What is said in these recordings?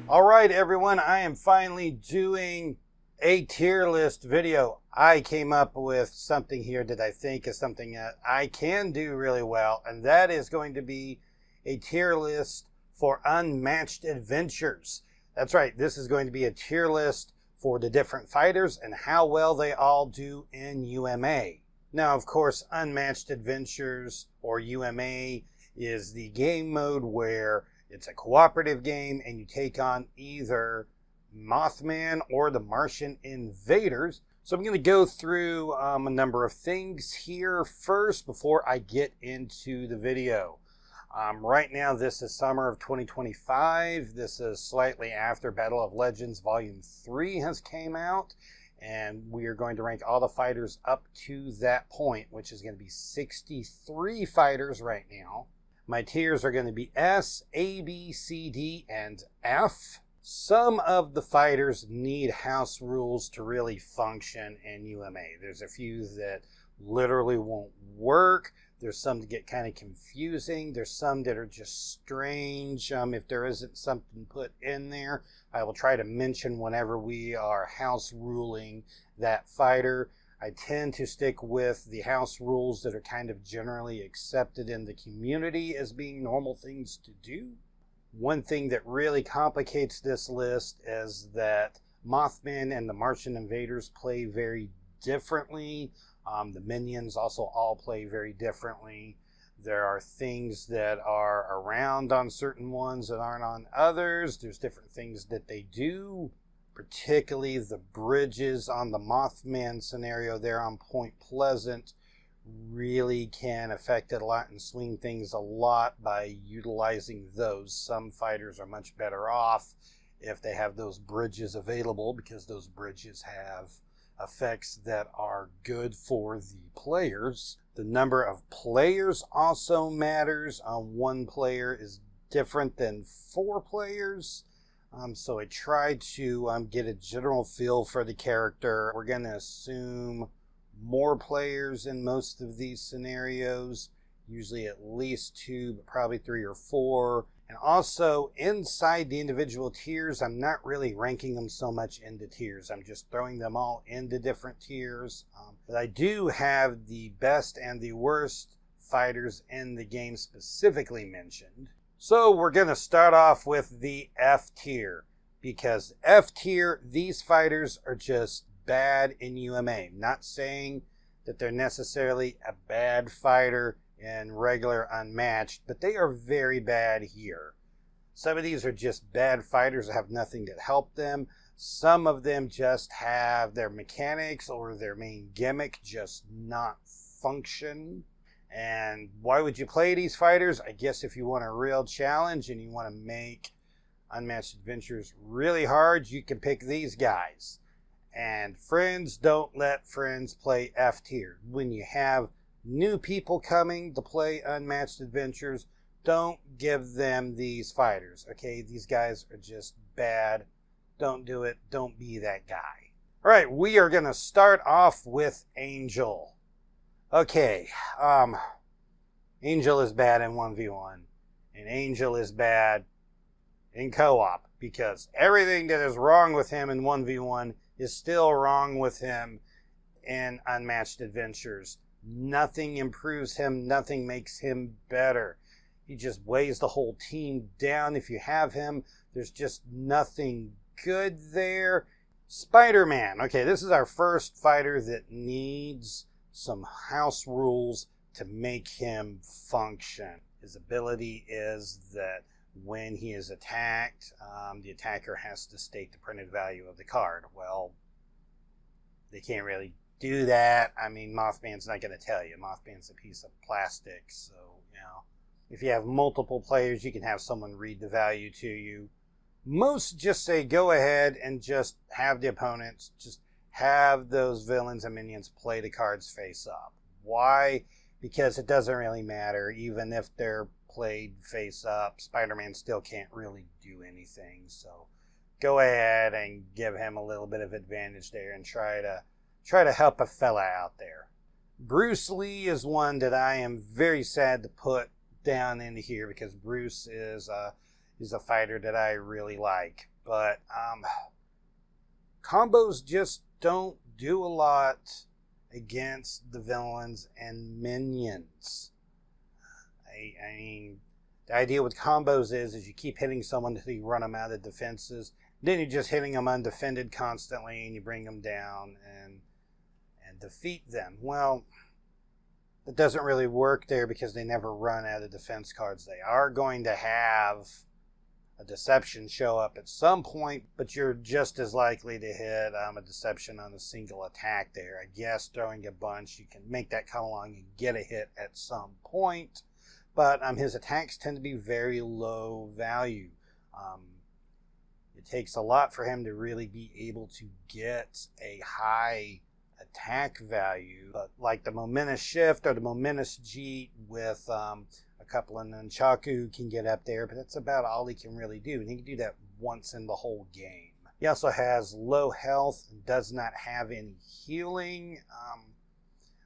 All right, everyone, I am finally doing a tier list video. I came up with something here that I think is something that I can do really well, and that is going to be a tier list for Unmatched adventures. That's right, this is going to be a tier list for the different fighters and how well they all do in UMA. Now, of course, Unmatched Adventures, or UMA, is the game mode where it's a cooperative game and you take on either Mothman or the Martian invaders. So I'm going to go through a number of things here first before I get into the video. Right now, this is summer of 2025. This is slightly after Battle of Legends Volume 3 has came out. And we are going to rank all the fighters up to that point, which is going to be 63 fighters right now. My tiers are going to be S, A, B, C, D, and F. Some of the fighters need house rules to really function in UMA. There's a few that literally won't work. There's some that get kind of confusing. There's some that are just strange. If there isn't something put in there, I will try to mention whenever we are house ruling that fighter. I tend to stick with the house rules that are kind of generally accepted in the community as being normal things to do. One thing that really complicates this list is that Mothman and the Martian invaders play very differently. The minions also all play very differently. There are things that are around on certain ones that aren't on others. There's different things that they do. Particularly the bridges on the Mothman scenario there on Point Pleasant really can affect it a lot and swing things a lot by utilizing those. Some fighters are much better off if they have those bridges available because those bridges have effects that are good for the players. The number of players also matters. One player is different than 4 players. So I tried to get a general feel for the character. We're going to assume more players in most of these scenarios, usually at least 2, but probably 3 or 4. And also inside the individual tiers, I'm not really ranking them so much into tiers. I'm just throwing them all into different tiers. But I do have the best and the worst fighters in the game specifically mentioned. So we're going to start off with the F tier, because F tier, these fighters are just bad in UMA. Not saying that they're necessarily a bad fighter in regular Unmatched, but they are very bad here. Some of these are just bad fighters that have nothing to help them. Some of them just have their mechanics or their main gimmick just not function. And why would you play these fighters? I guess if you want a real challenge and you want to make Unmatched Adventures really hard, you can pick these guys. And friends, don't let friends play F tier. When you have new people coming to play Unmatched Adventures, don't give them these fighters, okay? These guys are just bad. Don't do it. Don't be that guy. All right, we are going to start off with Angel. Okay, Angel is bad in 1v1, and Angel is bad in co-op, because everything that is wrong with him in 1v1 is still wrong with him in Unmatched Adventures. Nothing improves him, nothing makes him better. He just weighs the whole team down. If you have him, there's just nothing good there. Spider-Man, okay, this is our first fighter that needs some house rules to make him function. His ability is that when he is attacked, the attacker has to state the printed value of the card. Well, they can't really do that. I mean, Mothman's not going to tell you. Mothman's a piece of plastic, so, if you have multiple players, you can have someone read the value to you. Most just say go ahead and just have the opponents just have those villains and minions play the cards face up. Why? Because it doesn't really matter. Even if they're played face up, Spider-Man still can't really do anything. So go ahead and give him a little bit of advantage there and try to help a fella out there. Bruce Lee is one that I am very sad to put down into here because Bruce is a fighter that I really like. But combos just don't do a lot against the villains and minions. I mean, the idea with combos is you keep hitting someone until you run them out of defenses. Then you're just hitting them undefended constantly, and you bring them down and defeat them. Well, it doesn't really work there because they never run out of defense cards. They are going to have a deception show up at some point, but you're just as likely to hit a deception on a single attack there. I guess throwing a bunch, you can make that come along and get a hit at some point, but his attacks tend to be very low value. It takes a lot for him to really be able to get a high attack value, but like the momentous shift or the momentous jeet with a couple of nunchaku can get up there, but that's about all he can really do, and he can do that once in the whole game. He also has low health and does not have any healing,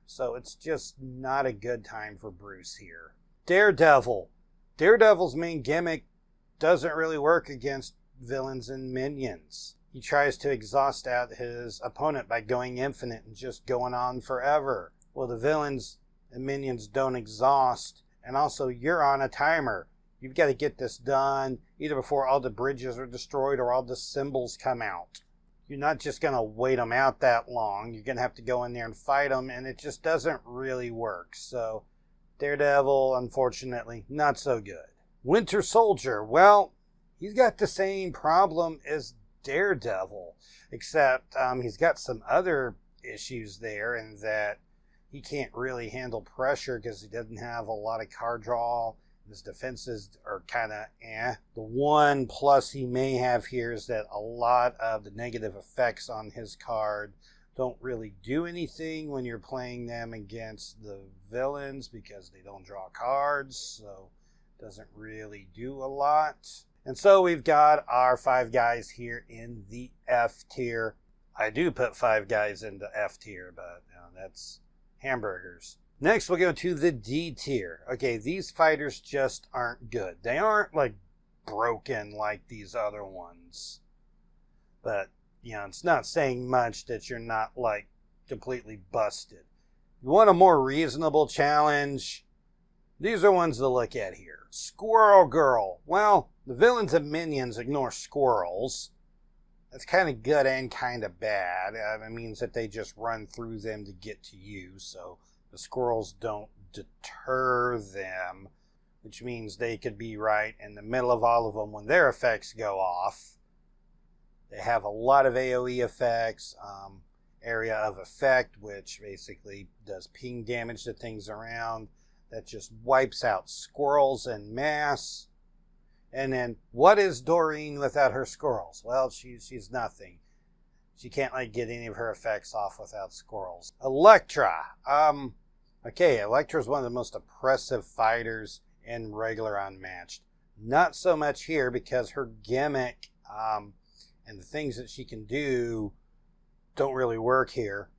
so it's just not a good time for Bruce here. Daredevil. Daredevil's main gimmick doesn't really work against villains and minions. He tries to exhaust out his opponent by going infinite and just going on forever. Well, the villains and minions don't exhaust, and also you're on a timer. You've got to get this done either before all the bridges are destroyed or all the symbols come out. You're not just going to wait them out that long. You're going to have to go in there and fight them, and it just doesn't really work. So Daredevil, unfortunately, not so good. Winter Soldier, well, he's got the same problem as Daredevil, except he's got some other issues there in that he can't really handle pressure because he doesn't have a lot of card draw. His defenses are kind of The one plus he may have here is that a lot of the negative effects on his card don't really do anything when you're playing them against the villains because they don't draw cards, so it doesn't really do a lot. And so we've got our 5 guys here in the F tier. I do put 5 guys in the F tier, but that's hamburgers. Next, we'll go to the D tier. Okay, these fighters just aren't good. They aren't like broken like these other ones. But, it's not saying much that you're not like completely busted. You want a more reasonable challenge? These are ones to look at here. Squirrel Girl. Well, the villains and minions ignore squirrels. That's kind of good and kind of bad. It means that they just run through them to get to you, so the squirrels don't deter them, which means they could be right in the middle of all of them when their effects go off. They have a lot of AoE effects, area of effect, which basically does ping damage to things around. That just wipes out squirrels en masse. And then, what is Doreen without her squirrels? Well, she's nothing. She can't get any of her effects off without squirrels. Elektra. Okay, Elektra is one of the most oppressive fighters in regular Unmatched. Not so much here because her gimmick and the things that she can do don't really work here.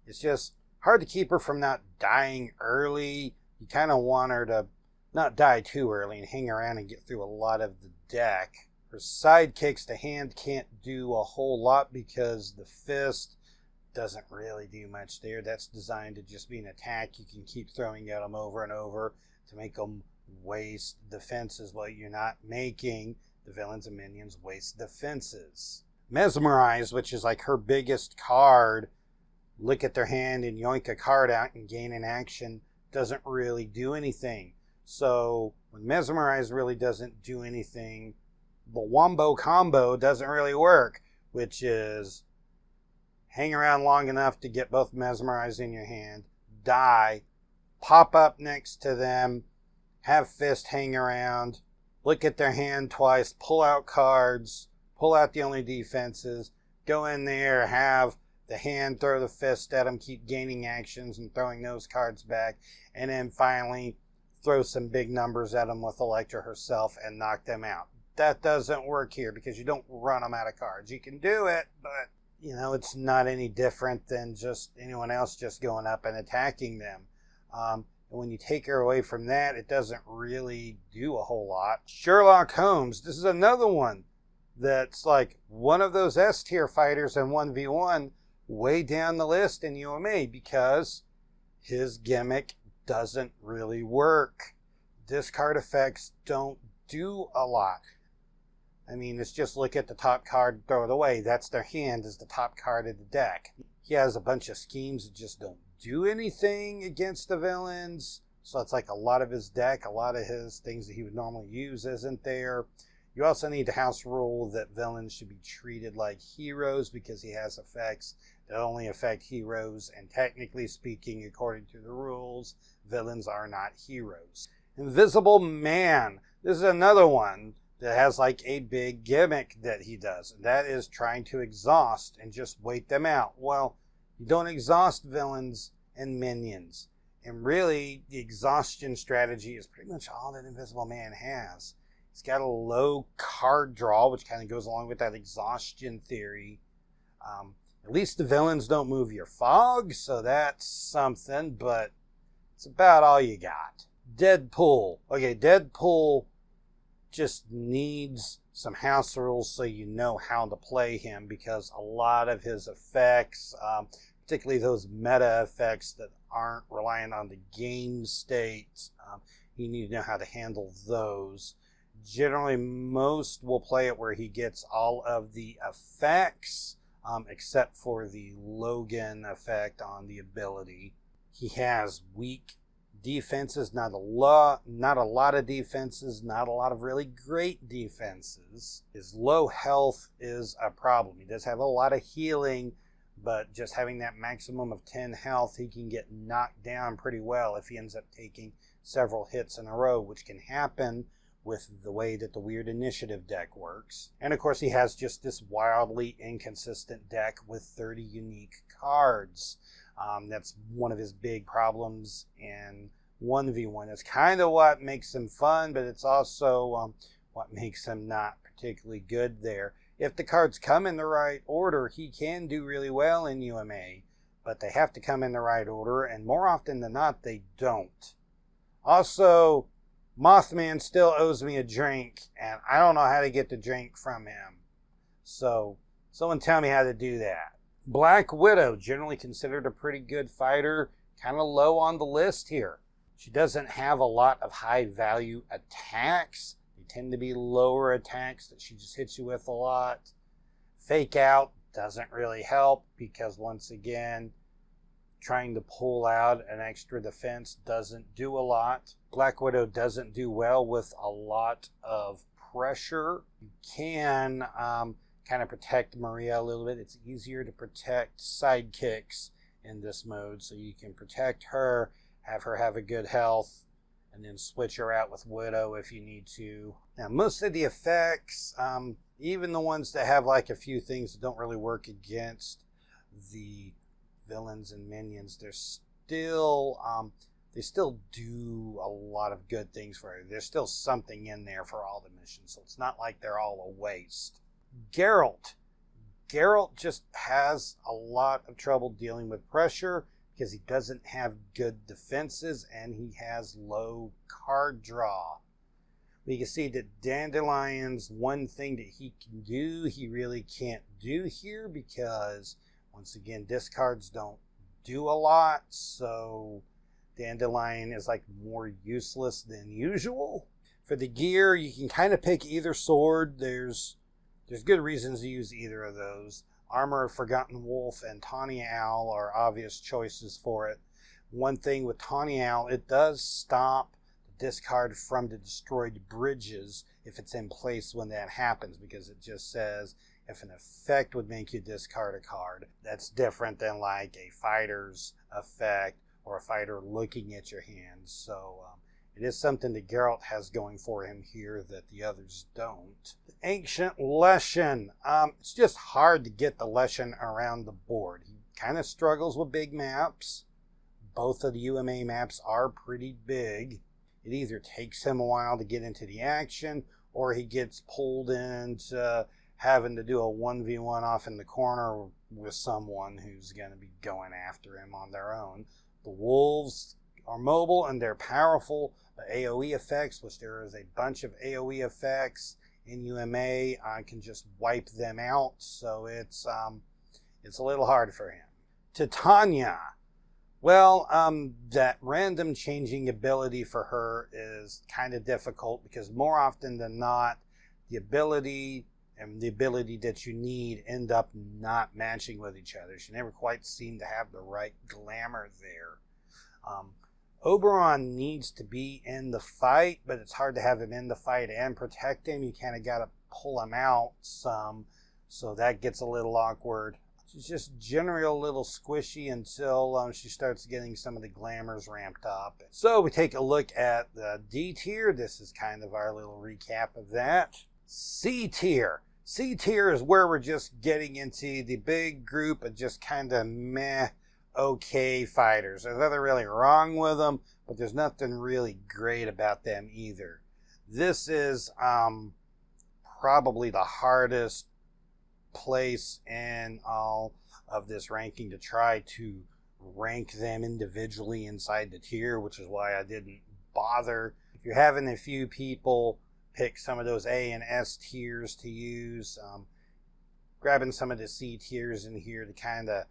It's just hard to keep her from not dying early. You kind of want her to not die too early and hang around and get through a lot of the deck. Her sidekicks, the hand can't do a whole lot because the fist doesn't really do much there. That's designed to just be an attack. You can keep throwing at them over and over to make them waste defenses while you're not making the villains and minions waste defenses. Mesmerize, which is like her biggest card, look at their hand and yoink a card out and gain an action, doesn't really do anything. So when Mesmerize really doesn't do anything, the Wombo combo doesn't really work, which is hang around long enough to get both Mesmerize in your hand, die, pop up next to them, have Fist hang around, look at their hand twice, pull out cards, pull out the only defenses, go in there, have the hand throw the fist at them, keep gaining actions and throwing those cards back, and then finally throw some big numbers at them with Elektra herself and knock them out. That doesn't work here because you don't run them out of cards. You can do it, but it's not any different than just anyone else just going up and attacking them. And when you take her away from that, it doesn't really do a whole lot. Sherlock Holmes, this is another one. that's like one of those S tier fighters in 1v1 way down the list in UMA because his gimmick doesn't really work. Discard effects don't do a lot. I mean, let's just look at the top card, throw it away. That's their hand, is the top card of the deck. He has a bunch of schemes that just don't do anything against the villains. So it's like a lot of his deck, a lot of his things that he would normally use isn't there. You also need to house rule that villains should be treated like heroes because he has effects that only affect heroes. And technically speaking, according to the rules, villains are not heroes. Invisible Man. This is another one that has like a big gimmick that he does. And that is trying to exhaust and just wait them out. Well, you don't exhaust villains and minions. And really, the exhaustion strategy is pretty much all that Invisible Man has. He's got a low card draw, which kind of goes along with that exhaustion theory. At least the villains don't move your fog, so that's something, but it's about all you got. Deadpool. Okay, Deadpool just needs some house rules so you know how to play him, because a lot of his effects, particularly those meta effects that aren't reliant on the game state, you need to know how to handle those. Generally, most will play it where he gets all of the effects, except for the Logan effect on the ability. He has weak defenses, not a lot of defenses, not a lot of really great defenses. His low health is a problem. He does have a lot of healing, but just having that maximum of 10 health, he can get knocked down pretty well if he ends up taking several hits in a row, which can happen with the way that the Weird Initiative deck works. And of course, he has just this wildly inconsistent deck with 30 unique cards. That's one of his big problems in 1v1. It's kind of what makes him fun, but it's also what makes him not particularly good there. If the cards come in the right order, he can do really well in UMA, but they have to come in the right order, and more often than not, they don't. Also, Mothman still owes me a drink, and I don't know how to get the drink from him. So, someone tell me how to do that. Black Widow, generally considered a pretty good fighter, kind of low on the list here. She doesn't have a lot of high value attacks. They tend to be lower attacks that she just hits you with a lot. Fake out doesn't really help because, once again, trying to pull out an extra defense doesn't do a lot. Black Widow doesn't do well with a lot of pressure. You can kind of protect Maria a little bit. It's easier to protect sidekicks in this mode, so you can protect her, have her have a good health, and then switch her out with Widow if you need to. Now, most of the effects, even the ones that have like a few things that don't really work against the villains and minions, they still do a lot of good things for her. There's still something in there for all the missions, so it's not like they're all a waste. Geralt just has a lot of trouble dealing with pressure because he doesn't have good defenses and he has low card draw. But you can see that Dandelion's one thing that he can do, he really can't do here because, once again, discards don't do a lot, so Dandelion is like more useless than usual. For the gear, you can kind of pick either sword. There's good reasons to use either of those. Armor of Forgotten Wolf and Tawny Owl are obvious choices for it. One thing with Tawny Owl, it does stop the discard from the destroyed bridges if it's in place when that happens, because it just says if an effect would make you discard a card. That's different than like a fighter's effect or a fighter looking at your hand. So it is something that Geralt has going for him here that the others don't. The Ancient Leshen. It's just hard to get the Leshen around the board. He kind of struggles with big maps. Both of the UMA maps are pretty big. It either takes him a while to get into the action, or he gets pulled into having to do a 1v1 off in the corner with someone who's going to be going after him on their own. The wolves are mobile and they're powerful. The AoE effects, which there is a bunch of AoE effects in UMA can just wipe them out, so it's a little hard for him. Titania. Well, that random changing ability for her is kind of difficult because more often than not, the ability and the ability that you need end up not matching with each other. She never quite seemed to have the right glamour there. Oberon needs to be in the fight, but it's hard to have him in the fight and protect him. You kind of got to pull him out some, so that gets a little awkward. She's just generally a little squishy until she starts getting some of the glamours ramped up. So we take a look at the D tier. This is kind of our little recap of that. C tier. C tier is where we're just getting into the big group of just kind of meh, okay fighters. There's nothing really wrong with them, but there's nothing really great about them either. This is probably the hardest place in all of this ranking to try to rank them individually inside the tier, which is why I didn't bother. If you're having a few people pick some of those A and S tiers to use, grabbing some of the C tiers in here to kind of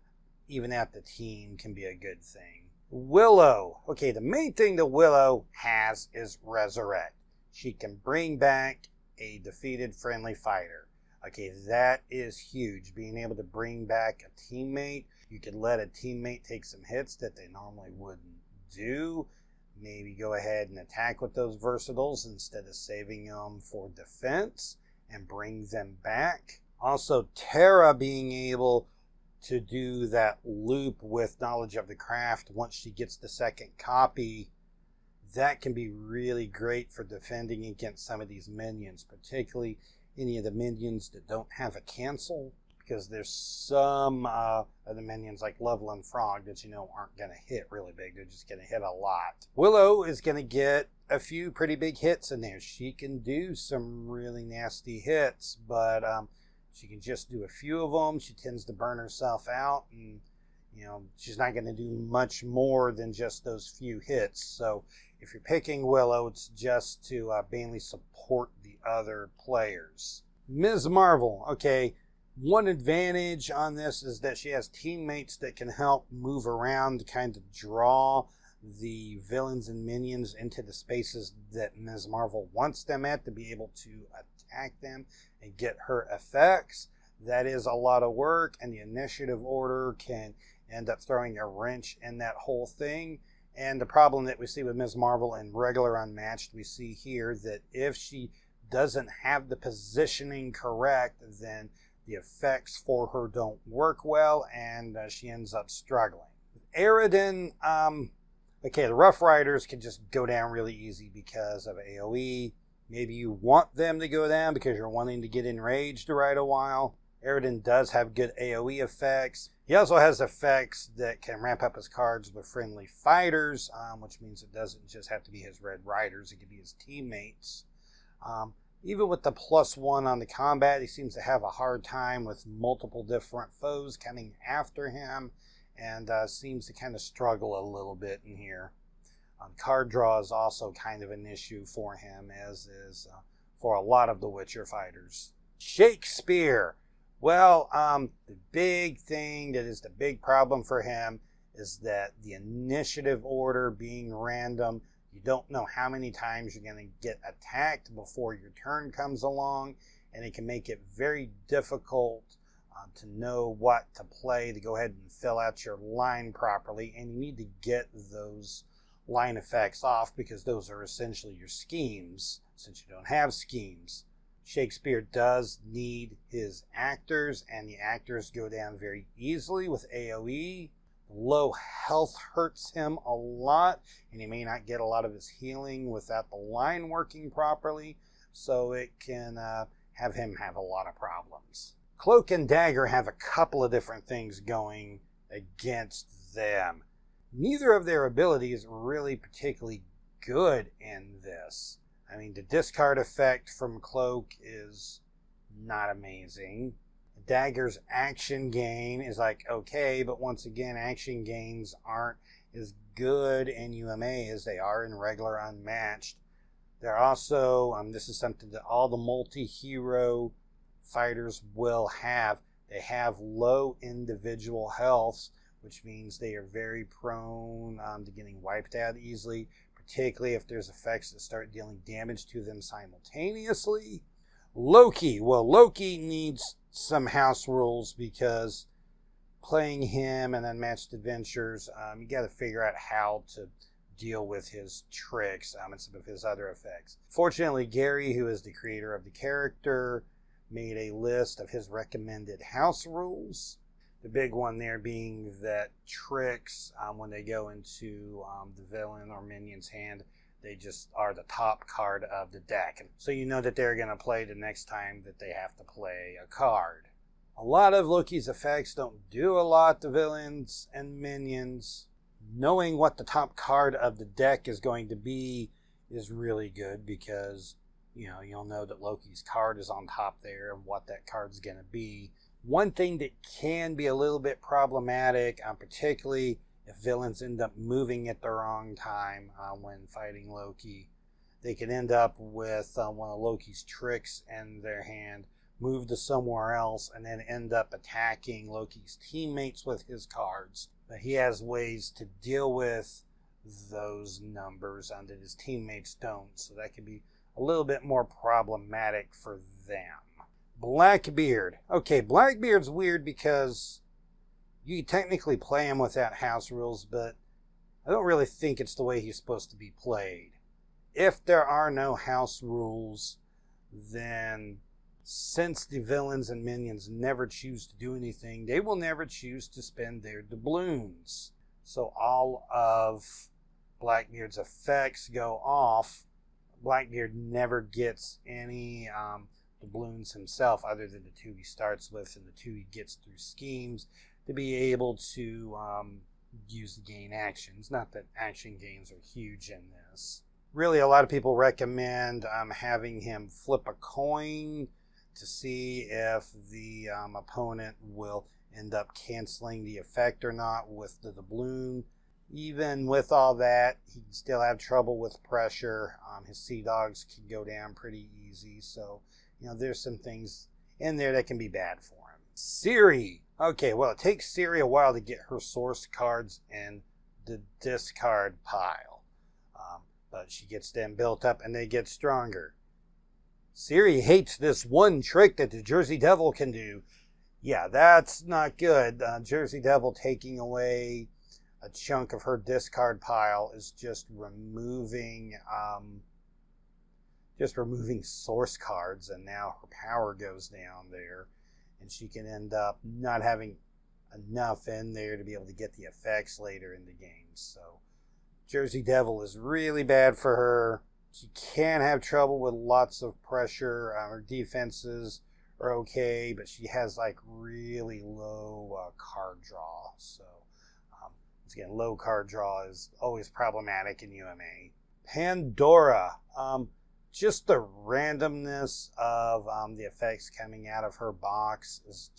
even out the team can be a good thing. Willow. Okay, the main thing that Willow has is Resurrect. She can bring back a defeated friendly fighter. Okay, that is huge. Being able to bring back a teammate. You could let a teammate take some hits that they normally wouldn't do. Maybe go ahead and attack with those versatiles instead of saving them for defense and bring them back. Also, Terra being able to do that loop with knowledge of the craft once she gets the second copy. That can be really great for defending against some of these minions, particularly any of the minions that don't have a cancel, because there's some of the minions like Loveland Frog that aren't going to hit really big. They're just going to hit a lot. Willow is going to get a few pretty big hits in there. She can do some really nasty hits, but she can just do a few of them. She tends to burn herself out, and she's not going to do much more than just those few hits. So if you're picking Willow, it's just to mainly support the other players. Ms. Marvel. Okay, one advantage on this is that she has teammates that can help move around to kind of draw the villains and minions into the spaces that Ms. Marvel wants them at to be able to attack them and get her effects. That is a lot of work, and the initiative order can end up throwing a wrench in that whole thing. And the problem that we see with Ms. Marvel in regular Unmatched, we see here that if she doesn't have the positioning correct, then the effects for her don't work well, and she ends up struggling. With Aridin, okay, the Rough Riders can just go down really easy because of AoE. Maybe you want them to go down because you're wanting to get enraged right a while. Aridin does have good AoE effects. He also has effects that can ramp up his cards with friendly fighters, which means it doesn't just have to be his Red Riders, it could be his teammates. Even with the +1 on the combat, he seems to have a hard time with multiple different foes coming after him, and seems to kind of struggle a little bit in here. Card draw is also kind of an issue for him, as is for a lot of the Witcher fighters. Shakespeare. Well, the big thing that is the big problem for him is that the initiative order being random, you don't know how many times you're going to get attacked before your turn comes along, and it can make it very difficult to know what to play to go ahead and fill out your line properly, and you need to get those line effects off because those are essentially your schemes, since you don't have schemes. Shakespeare does need his actors, and the actors go down very easily with AoE. Low health hurts him a lot, and he may not get a lot of his healing without the line working properly, so it can have him have a lot of problems. Cloak and Dagger have a couple of different things going against them. Neither of their abilities really particularly good in this. I mean, the discard effect from Cloak is not amazing. Dagger's action gain is like okay, but once again, action gains aren't as good in UMA as they are in regular Unmatched. They're also, this is something that all the multi-hero fighters will have. They have low individual health, which means they are very prone to getting wiped out easily, particularly if there's effects that start dealing damage to them simultaneously. Loki. Well, Loki needs some house rules because playing him in Unmatched Adventures, you got to figure out how to deal with his tricks and some of his other effects. Fortunately, Gary, who is the creator of the character, made a list of his recommended house rules. The big one there being that tricks, when they go into the villain or minion's hand, they just are the top card of the deck. So you know that they're going to play the next time that they have to play a card. A lot of Loki's effects don't do a lot to villains and minions. Knowing what the top card of the deck is going to be is really good because, you'll know that Loki's card is on top there and what that card's going to be. One thing that can be a little bit problematic, particularly if villains end up moving at the wrong time when fighting Loki, they can end up with one of Loki's tricks in their hand, move to somewhere else, and then end up attacking Loki's teammates with his cards. But he has ways to deal with those numbers that his teammates don't, so that can be a little bit more problematic for them. Blackbeard. Okay, Blackbeard's weird because you technically play him without house rules, but I don't really think it's the way he's supposed to be played. If there are no house rules, then since the villains and minions never choose to do anything, they will never choose to spend their doubloons. So all of Blackbeard's effects go off. Blackbeard never gets any doubloons himself other than the two he starts with and the two he gets through schemes to be able to use the gain actions. Not that action gains are huge in this. Really, a lot of people recommend having him flip a coin to see if the opponent will end up canceling the effect or not with the doubloon. Even with all that, he can still have trouble with pressure. His Sea Dogs can go down pretty easy. So, there's some things in there that can be bad for him. Siri. Okay, well, it takes Siri a while to get her source cards in the discard pile. But she gets them built up and they get stronger. Siri hates this one trick that the Jersey Devil can do. Yeah, that's not good. Jersey Devil taking away a chunk of her discard pile is just removing source cards, and now her power goes down there, and she can end up not having enough in there to be able to get the effects later in the game. So Jersey Devil is really bad for her. She can have trouble with lots of pressure. Her defenses are okay, but she has really low card draw. So again, low card draw is always problematic in UMA. Pandora. Just the randomness of the effects coming out of her box is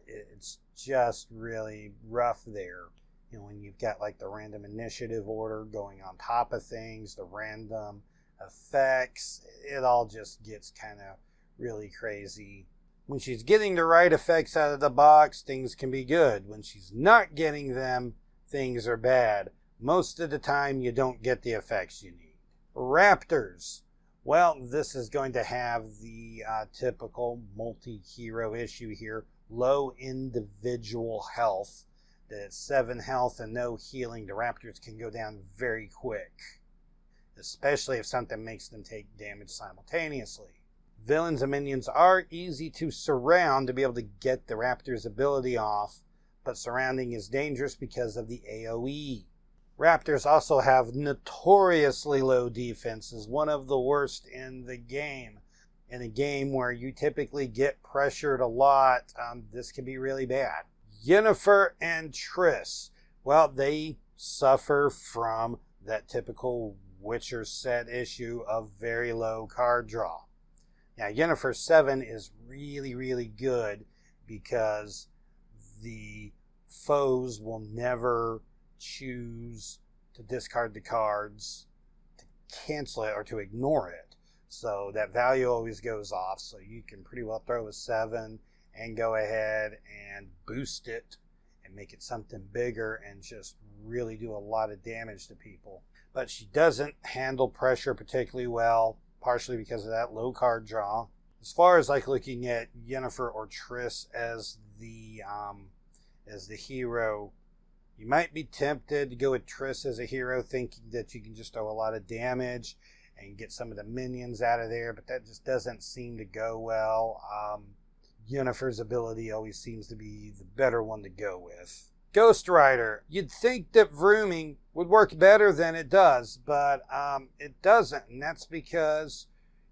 it's just really rough there. When you've got the random initiative order going on top of things, the random effects, it all just gets kind of really crazy. When she's getting the right effects out of the box, things can be good. When she's not getting them, things are bad. Most of the time, you don't get the effects you need. Raptors. Well, this is going to have the typical multi-hero issue here. Low individual health. At 7 health and no healing, the Raptors can go down very quick, especially if something makes them take damage simultaneously. Villains and minions are easy to surround to be able to get the Raptors' ability off, but surrounding is dangerous because of the AoE. Raptors also have notoriously low defenses, one of the worst in the game. In a game where you typically get pressured a lot, this can be really bad. Yennefer and Triss, well, they suffer from that typical Witcher set issue of very low card draw. Now, Yennefer 7 is really, really good because the foes will never choose to discard the cards to cancel it or to ignore it. So that value always goes off. So you can pretty well throw a 7 and go ahead and boost it and make it something bigger and just really do a lot of damage to people. But she doesn't handle pressure particularly well, partially because of that low card draw. As far as like looking at Yennefer or Triss as the hero, you might be tempted to go with Triss as a hero, thinking that you can just throw a lot of damage and get some of the minions out of there, but that just doesn't seem to go well. Yennefer's ability always seems to be the better one to go with. Ghost Rider. You'd think that vrooming would work better than it does, but it doesn't, and that's because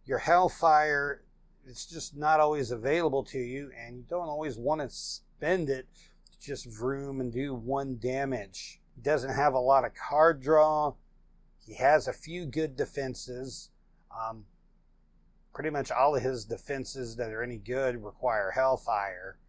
your Hellfire is just not always available to you, and you don't always want to spend it to just vroom and do 1 damage. He doesn't have a lot of card draw. He has a few good defenses. Pretty much all of his defenses that are any good require Hellfire.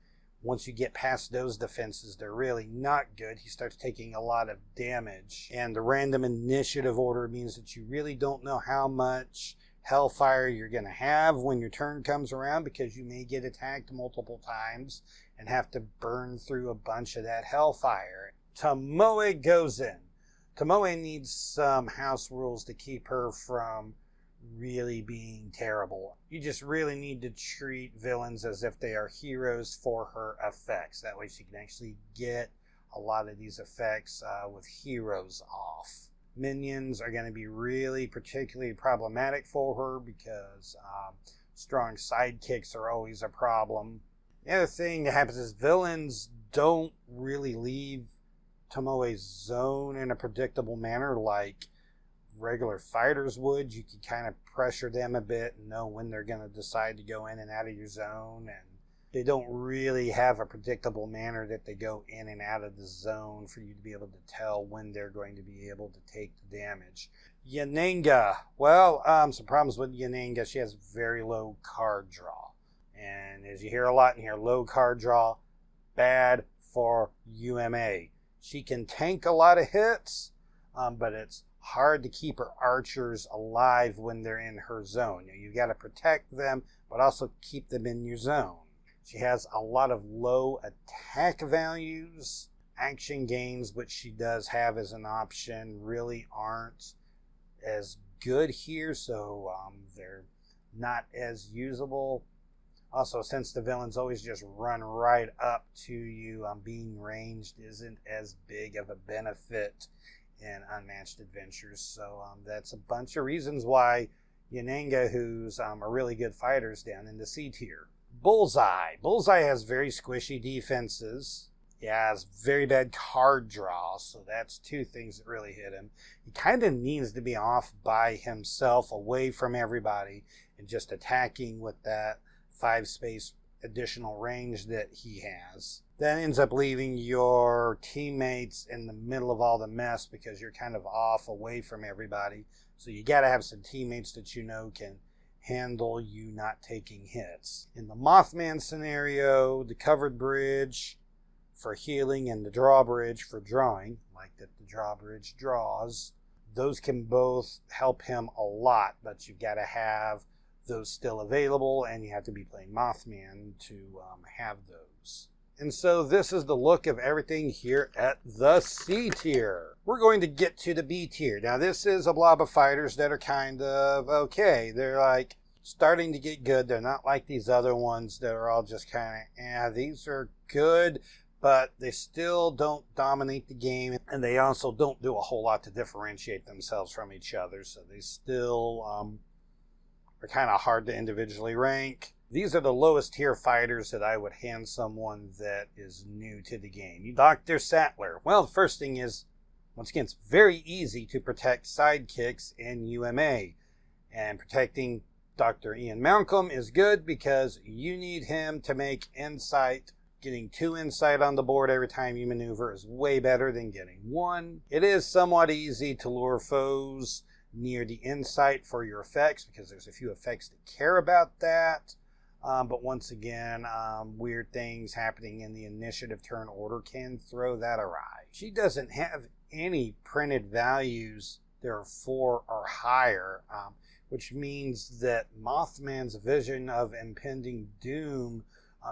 Once you get past those defenses, they're really not good. He starts taking a lot of damage. And the random initiative order means that you really don't know how much Hellfire you're going to have when your turn comes around, because you may get attacked multiple times and have to burn through a bunch of that Hellfire. Tomoe goes in. Tomoe needs some house rules to keep her from really being terrible. You just really need to treat villains as if they are heroes for her effects. That way she can actually get a lot of these effects with heroes off. Minions are going to be really particularly problematic for her because strong sidekicks are always a problem. The other thing that happens is villains don't really leave Tomoe's zone in a predictable manner like regular fighters would. You can kind of pressure them a bit and know when they're going to decide to go in and out of your zone, and they don't really have a predictable manner that they go in and out of the zone for you to be able to tell when they're going to be able to take the damage. Yanenga. Well, some problems with Yanenga. She has very low card draw, and as you hear a lot in here, low card draw, bad for UMA. She can tank a lot of hits, but it's hard to keep her archers alive when they're in her zone. You got to protect them, but also keep them in your zone. She has a lot of low attack values. Action gains, which she does have as an option, really aren't as good here, so they're not as usable. Also, since the villains always just run right up to you, being ranged isn't as big of a benefit in Unmatched Adventures. So that's a bunch of reasons why Yanenga, who's a really good fighter, is down in the C tier. Bullseye. Bullseye has very squishy defenses. He has very bad card draw, so that's 2 things that really hit him. He kind of needs to be off by himself, away from everybody, and just attacking with that 5-space additional range that he has. That ends up leaving your teammates in the middle of all the mess because you're kind of off away from everybody. So you got to have some teammates that you know can handle you not taking hits. In the Mothman scenario, the covered bridge for healing and the drawbridge for drawing, like that the drawbridge draws, those can both help him a lot, but you've got to have those still available, and you have to be playing Mothman to have those. And so this is the look of everything here at the C tier. We're going to get to the B tier. Now this is a blob of fighters that are kind of okay. They're like starting to get good. They're not like these other ones that are all just kind of, these are good, but they still don't dominate the game, and they also don't do a whole lot to differentiate themselves from each other, so they still are kind of hard to individually rank. These are the lowest tier fighters that I would hand someone that is new to the game. Dr. Sattler. Well, the first thing is, once again, it's very easy to protect sidekicks in UMA. And protecting Dr. Ian Malcolm is good because you need him to make insight. Getting 2 insight on the board every time you maneuver is way better than getting 1. It is somewhat easy to lure foes near the insight for your effects because there's a few effects that care about that. But once again, weird things happening in the initiative turn order can throw that awry. She doesn't have any printed values there are 4 or higher, which means that Mothman's vision of impending doom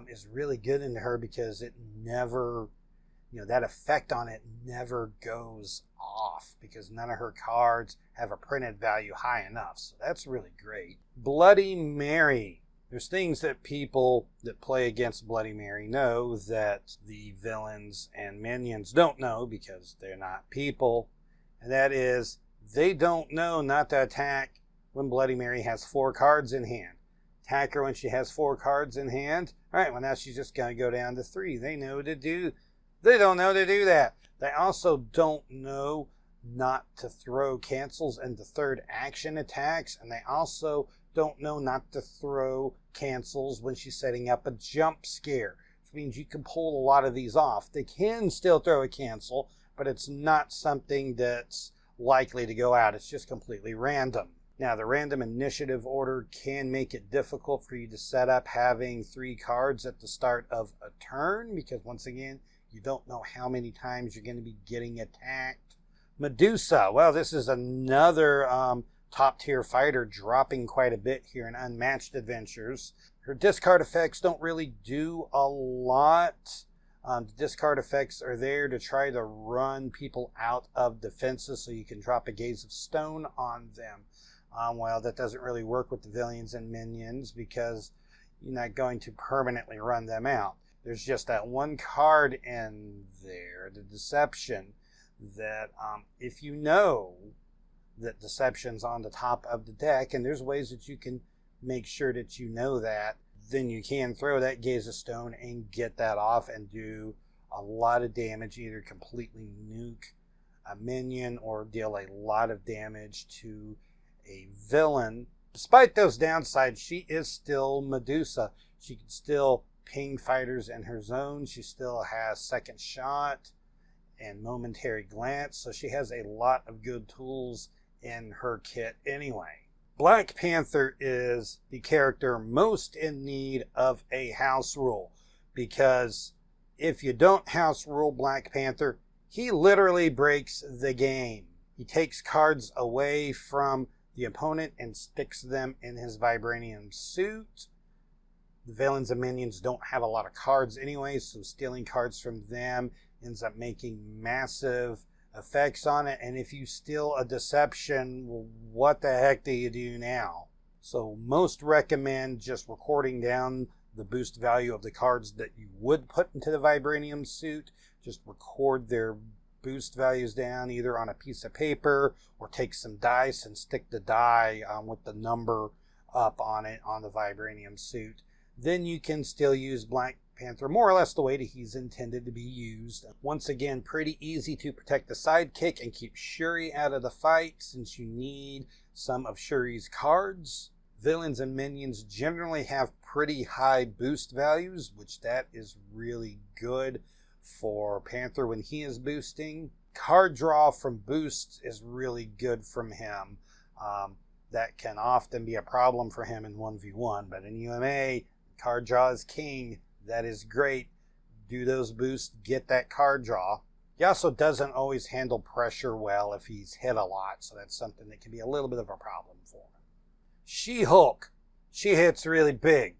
is really good into her, because it never, that effect on it never goes off, because none of her cards have a printed value high enough. So that's really great. Bloody Mary. There's things that people that play against Bloody Mary know that the villains and minions don't know, because they're not people. And that is, they don't know not to attack when Bloody Mary has 4 cards in hand. Attack her when she has 4 cards in hand. All right, well, now she's just going to go down to 3. They don't know to do that. They also don't know not to throw cancels into third action attacks, and they also don't know not to throw cancels when she's setting up a jump scare, which means you can pull a lot of these off. They can still throw a cancel, but it's not something that's likely to go out. It's just completely random. Now, the random initiative order can make it difficult for you to set up having 3 cards at the start of a turn, because once again, you don't know how many times you're going to be getting attacked. Medusa. Well, this is another top tier fighter, dropping quite a bit here in Unmatched Adventures. Her discard effects don't really do a lot. The discard effects are there to try to run people out of defenses so you can drop a Gaze of Stone on them. Well, that doesn't really work with the villains and minions, because you're not going to permanently run them out. There's just that one card in there, the Deception, that if you know that Deception's on the top of the deck, and there's ways that you can make sure that you know that, then you can throw that Gaze of Stone and get that off and do a lot of damage, either completely nuke a minion or deal a lot of damage to a villain. Despite those downsides, she is still Medusa. She can still ping fighters in her zone. She still has second shot and momentary glance, so she has a lot of good tools in her kit anyway. Black Panther is the character most in need of a house rule, because if you don't house rule Black Panther, he literally breaks the game. He takes cards away from the opponent and sticks them in his vibranium suit. The villains and minions don't have a lot of cards anyway, so stealing cards from them ends up making massive effects on it. And if you steal a Deception, well, what the heck do you do now? So most recommend just recording down the boost value of the cards that you would put into the vibranium suit. Just record their boost values down either on a piece of paper, or take some dice and stick the die with the number up on it on the vibranium suit. Then you can still use Black Panther more or less the way that he's intended to be used. Once again, pretty easy to protect the sidekick and keep Shuri out of the fight, since you need some of Shuri's cards. Villains and minions generally have pretty high boost values, which that is really good for Panther when he is boosting. Card draw from boosts is really good from him. That can often be a problem for him in 1v1, but in UMA, card draw is king. That is great. Do those boosts, get that card draw. He also doesn't always handle pressure well if he's hit a lot, so that's something that can be a little bit of a problem for him. She-Hulk. She hits really big.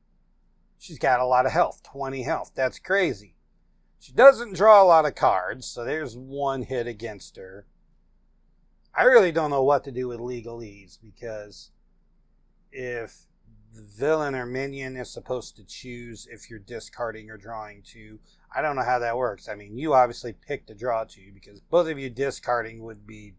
She's got a lot of health, 20 health. That's crazy. She doesn't draw a lot of cards, so there's one hit against her. I really don't know what to do with legalese, because if the villain or minion is supposed to choose if you're discarding or drawing 2, I don't know how that works. I mean, you obviously picked to draw 2, because both of you discarding would be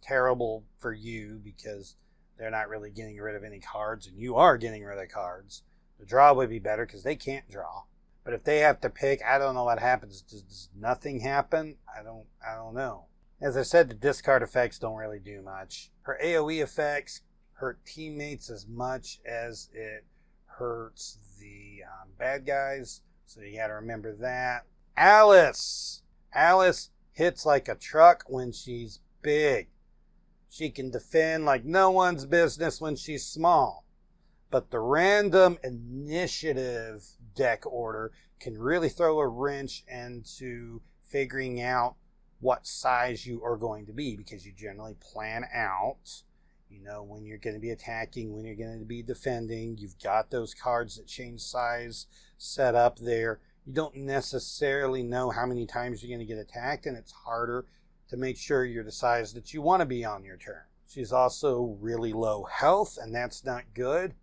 terrible for you, because they're not really getting rid of any cards, and you are getting rid of cards. The draw would be better because they can't draw. But if they have to pick, I don't know what happens. Does nothing happen? I don't know. As I said, the discard effects don't really do much. Her AoE effects hurt teammates as much as it hurts the bad guys, so you got to remember that. Alice hits like a truck when she's big. She can defend like no one's business when she's small. But the random initiative deck order can really throw a wrench into figuring out what size you are going to be, because you generally plan out, you know, when you're going to be attacking, when you're going to be defending. You've got those cards that change size set up there. You don't necessarily know how many times you're going to get attacked, and it's harder to make sure you're the size that you want to be on your turn. She's also really low health, and that's not good.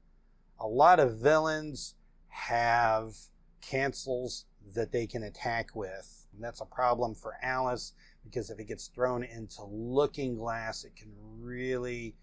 A lot of villains have cancels that they can attack with. And that's a problem for Alice, because if it gets thrown into Looking Glass, it can really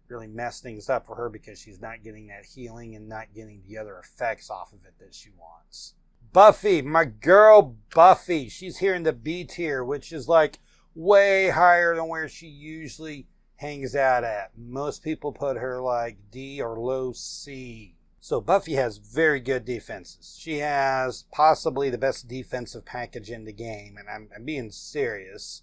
mess things up for her, because she's not getting that healing and not getting the other effects off of it that she wants. Buffy, my girl Buffy, she's here in the B tier, which is like way higher than where she usually hangs out at. Most people put her like D or low C. So Buffy has very good defenses. She has possibly the best defensive package in the game, and I'm being serious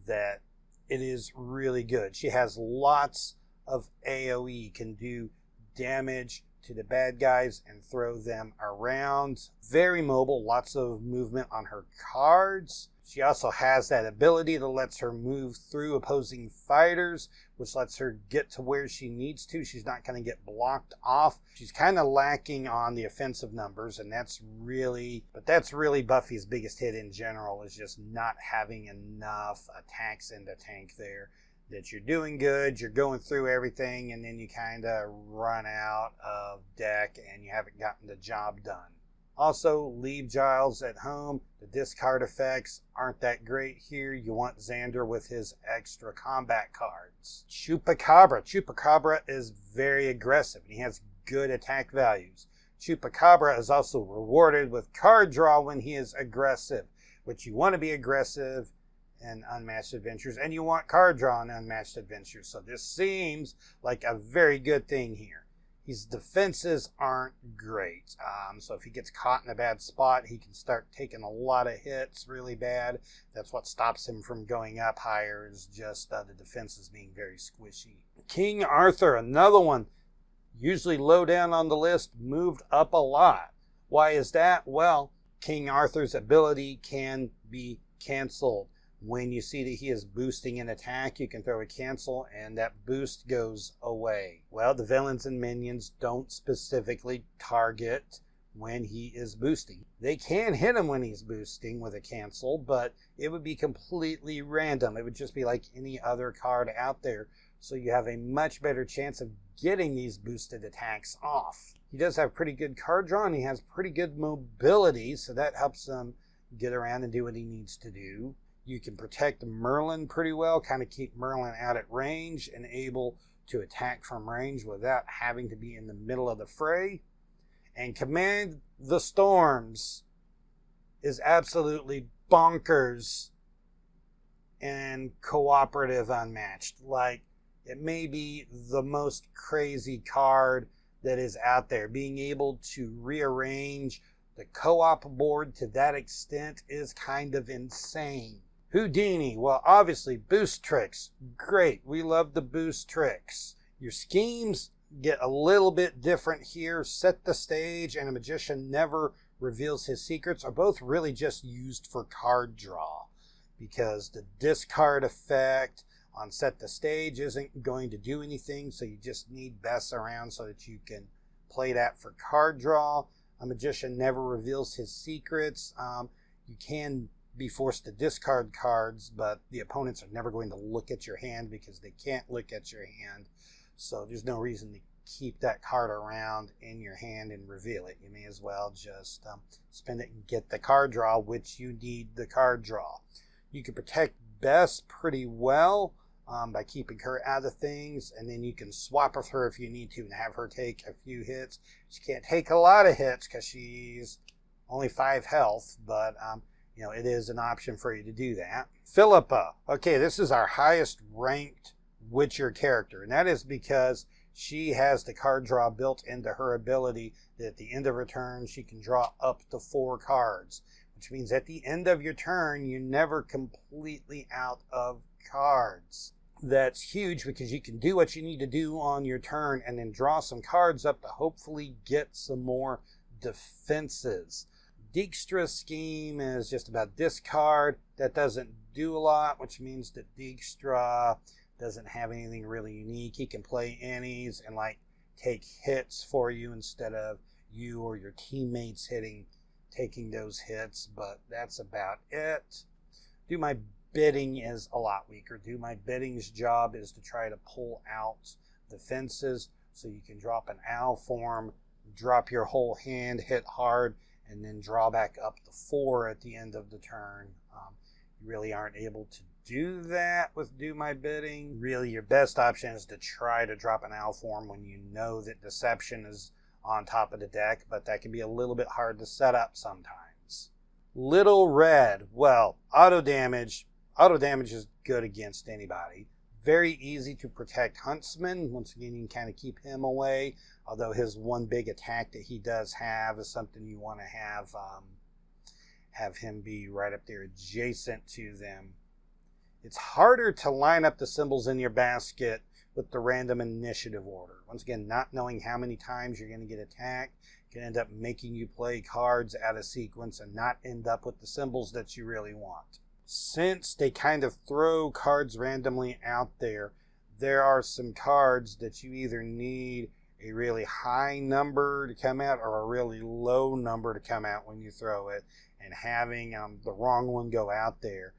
that it is really good. She has lots of AoE, can do damage to the bad guys and throw them around. Very mobile, lots of movement on her cards. She also has that ability that lets her move through opposing fighters, which lets her get to where she needs to. She's not going to get blocked off. She's kind of lacking on the offensive numbers, and that's really Buffy's biggest hit in general, is just not having enough attacks in the tank there. That you're doing good, you're going through everything, and then you kind of run out of deck and you haven't gotten the job done. Also, leave Giles at home. The discard effects aren't that great here. You want Xander with his extra combat cards. Chupacabra. Chupacabra is very aggressive, and he has good attack values. Chupacabra is also rewarded with card draw when he is aggressive, which you want to be aggressive in Unmatched Adventures, and you want card draw in Unmatched Adventures. So this seems like a very good thing here. His defenses aren't great. So if he gets caught in a bad spot, he can start taking a lot of hits really bad. That's what stops him from going up higher, is just the defenses being very squishy. King Arthur, another one, usually low down on the list, moved up a lot. Why is that? Well, King Arthur's ability can be canceled. When you see that he is boosting an attack, you can throw a cancel and that boost goes away. Well, the villains and minions don't specifically target when he is boosting. They can hit him when he's boosting with a cancel, but it would be completely random. It would just be like any other card out there. So you have a much better chance of getting these boosted attacks off. He does have pretty good card draw, and he has pretty good mobility, so that helps him get around and do what he needs to do. You can protect Merlin pretty well, kind of keep Merlin out at range and able to attack from range without having to be in the middle of the fray. And Command the Storms is absolutely bonkers and cooperative Unmatched. Like, it may be the most crazy card that is out there. Being able to rearrange the co-op board to that extent is kind of insane. Houdini, well, obviously, boost tricks. Great, we love the boost tricks. Your schemes get a little bit different here. Set the Stage and A Magician Never Reveals His Secrets are both really just used for card draw, because the discard effect on Set the Stage isn't going to do anything, so you just need Bess around so that you can play that for card draw. A Magician Never Reveals His Secrets. You can be forced to discard cards, but the opponents are never going to look at your hand because they can't look at your hand. So there's no reason to keep that card around in your hand and reveal it. You may as well just spend it and get the card draw, which you need the card draw. You can protect Bess pretty well by keeping her out of things, and then you can swap with her if you need to and have her take a few hits. She can't take a lot of hits because she's only 5 health, but it is an option for you to do that. Philippa. Okay, this is our highest ranked Witcher character, and that is because she has the card draw built into her ability that at the end of her turn, she can draw up to 4 cards, which means at the end of your turn, you're never completely out of cards. That's huge because you can do what you need to do on your turn and then draw some cards up to hopefully get some more defenses. Dijkstra's scheme is just about discard. That doesn't do a lot, which means that Dijkstra doesn't have anything really unique. He can play innies and like take hits for you instead of you or your teammates taking those hits, but that's about it. Do My Bidding is a lot weaker. Do My Bidding's job is to try to pull out the fences so you can drop an owl form, drop your whole hand, hit hard, and then draw back up the 4 at the end of the turn. You really aren't able to do that with Do My Bidding. Really, your best option is to try to drop an owl form when you know that Deception is on top of the deck, but that can be a little bit hard to set up sometimes. Little Red, well, auto damage is good against anybody. Very easy to protect Huntsman. Once again, you can kind of keep him away, although his one big attack that he does have is something you want to have him be right up there adjacent to them. It's harder to line up the symbols in your basket with the random initiative order. Once again, not knowing how many times you're going to get attacked can end up making you play cards out of sequence and not end up with the symbols that you really want. Since they kind of throw cards randomly out there, there are some cards that you either need a really high number to come out or a really low number to come out when you throw it, and having the wrong one go out there,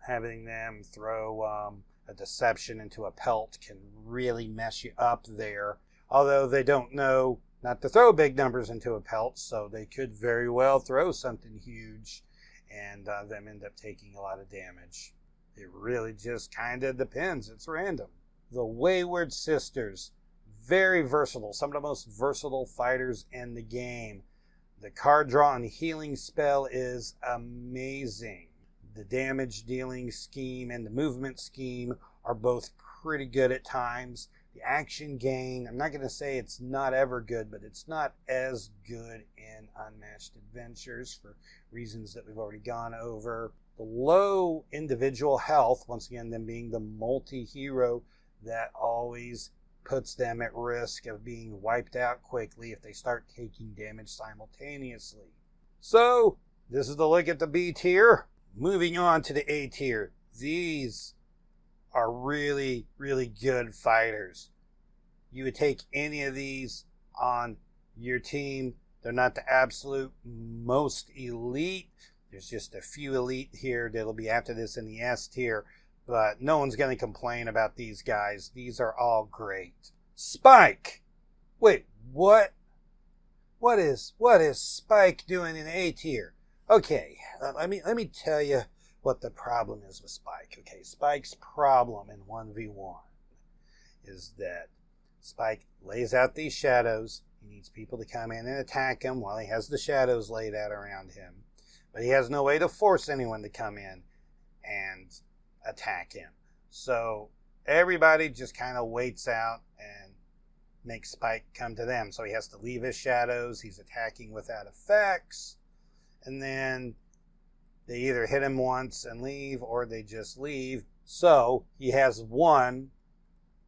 having them throw a Deception into a Pelt can really mess you up there. Although they don't know not to throw big numbers into a Pelt, so they could very well throw something huge and them end up taking a lot of damage. It really just kind of depends. It's random. The Wayward Sisters, very versatile. Some of the most versatile fighters in the game. The card draw and healing spell is amazing. The damage dealing scheme and the movement scheme are both pretty good at times. The action gain, I'm not going to say it's not ever good, but it's not as good in Unmatched Adventures for reasons that we've already gone over. The low individual health, once again, them being the multi-hero, that always puts them at risk of being wiped out quickly if they start taking damage simultaneously. So, this is the look at the B tier. Moving on to the A tier. These are really, really good fighters. You would take any of these on your team. They're not the absolute most elite. There's just a few elite here that'll be after this in the S tier, but no one's going to complain about these guys. These are all great. Spike! Wait, what? What is Spike doing in A tier? Okay, let me tell you what the problem is with Spike. Okay, Spike's problem in 1v1 is that Spike lays out these shadows. He needs people to come in and attack him while he has the shadows laid out around him. But he has no way to force anyone to come in and attack him. So everybody just kind of waits out and makes Spike come to them. So he has to leave his shadows. He's attacking without effects. And then they either hit him once and leave, or they just leave. So he has one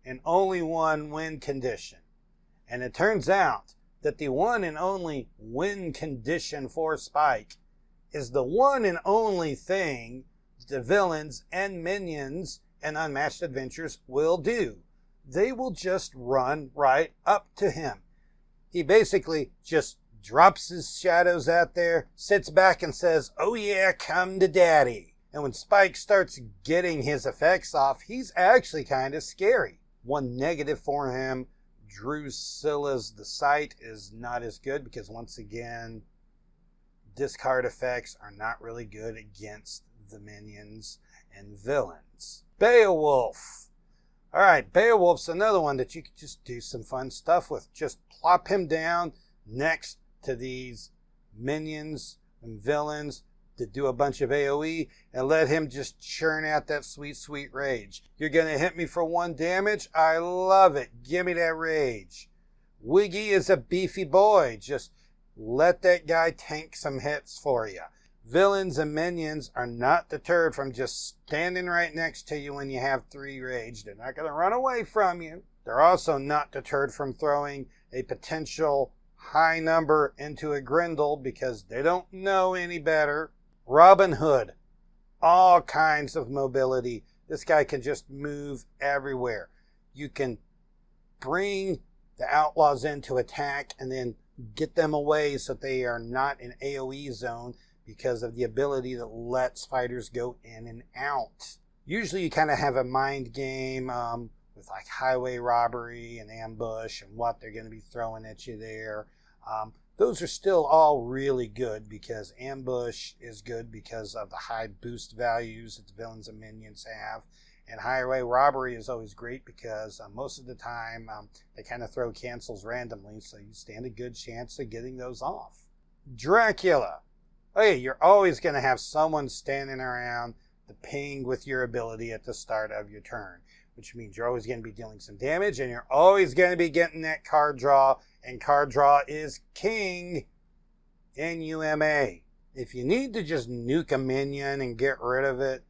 and only one win condition. And it turns out that the one and only win condition for Spike is the one and only thing the villains and minions and Unmatched Adventures will do. They will just run right up to him. He basically just drops his shadows out there, sits back and says, "Oh yeah, come to daddy." And when Spike starts getting his effects off, he's actually kind of scary. One negative for him, Drusilla's The Sight is not as good because once again, discard effects are not really good against the minions and villains. Beowulf. Alright, Beowulf's another one that you could just do some fun stuff with. Just plop him down next to these minions and villains to do a bunch of AoE and let him just churn out that sweet, sweet rage. You're going to hit me for 1 damage? I love it. Give me that rage. Wiggy is a beefy boy. Just let that guy tank some hits for you. Villains and minions are not deterred from just standing right next to you when you have 3 rage. They're not going to run away from you. They're also not deterred from throwing a potential high number into a Grendel because they don't know any better. Robin Hood. all kinds of mobility. This guy can just move everywhere. You can bring the outlaws in to attack and then get them away so they are not in AoE zone because of the ability that lets fighters go in and out. Usually you kind of have a mind game with like highway robbery and ambush and what they're going to be throwing at you there. Those are still all really good because ambush is good because of the high boost values that the villains and minions have. And highway robbery is always great because most of the time they kind of throw cancels randomly, so you stand a good chance of getting those off. Dracula. Okay, you're always going to have someone standing around the ping with your ability at the start of your turn, which means you're always going to be dealing some damage and you're always going to be getting that card draw, and card draw is king in UMA. If you need to just nuke a minion and get rid of it,